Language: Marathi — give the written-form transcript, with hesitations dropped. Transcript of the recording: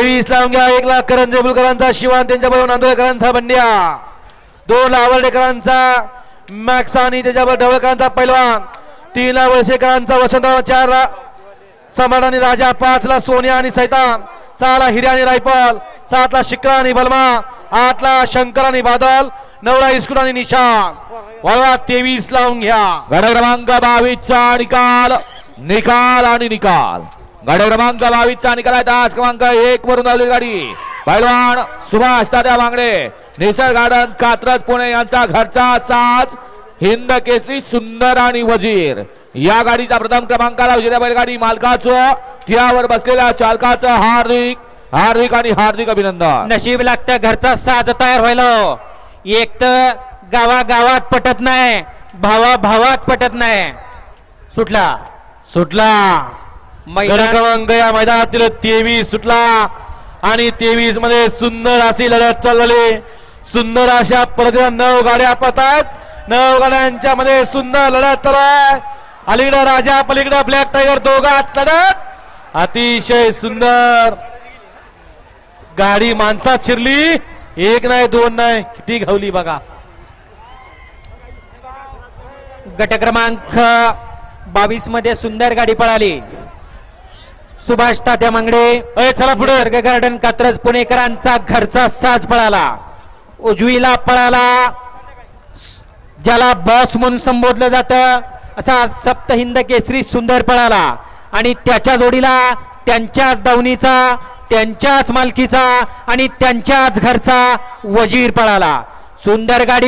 23 लावून घ्या. 1 लाख करंजे बुलकरांचा शिवान, त्यांच्याबरोबर नांदुरकरांचा बंड्या, 2 ला आवडेकरांचा मॅक्स आणि त्याच्याबरोबर ढवळकरांचा पैलवान, 3 ला वळसेकरांचा वसंत, 4 ला सम्राट आणि राजा, 5 ला सोनिया आणि सैतान, 6 ला हिर्या आणि रायफल, 7 ला शिक्रा आणि बलमा, 8 ला शंकर आणि बादल, 9 ला इस्कुट आणि निशान. वळवा 23 लावून घ्या. गड क्रमांक 22 चा निकाल निकाल आणि निकाल. गड क्रमांक 22 चा निकाल आहे. तास क्रमांक 1 वरून आलेली गाडी पैलवान सुभाष तात्या बांगडे, निसर्ग गार्डन कात्रज पुणे यांचा घरचा साज हिंद केसरी सुंदर आणि वजीर. या गाडीचा प्रथम क्रमांकाला विजेत्या बैलगाडी मालकाचं, त्यावर बसलेल्या चालकाचं हार्दिक हार्दिक आणि हार्दिक अभिनंदन. नशीब लागतं घरचा साज तयार व्हायला. एक तर गावागावात पटत नाही, भावाभावात पटत नाही. सुटला सुटला मैदान क्रमांक या मैदानातील 23 सुटला आणि 23 मध्ये सुंदर अशी लढत चालली. सुंदर अशा पद्धतीने 9 गाड्या पळतात. 9 गाड्यांच्या मध्ये सुंदर लढत चालू आहे. अलीकडे राजा, पलीकडे ब्लॅक टायगर, दोघात लढत अतिशय सुंदर. गाडी माणसात शिरली, 1 नाही 2 नाही, किती घावली बघा. गट क्रमांक 22 मध्ये सुंदर गाडी पळाली. सुभाष तात्या मांगडे, चला पुढे. निसर्ग गार्डन कात्रज पुणेकरांचा घरचा साज पळाला. उजवीला पळाला ज्याला बॉस म्हणून संबोधलं जातं असा सप्त हिंद केसरी सुंदर पळाला. आणि त्याच्या जोडीला त्यांच्याच दावणीचा, त्यांच्याच मालकीचा आणि त्यांच्याच घरचा वजीर पळाला. सुंदर गाडी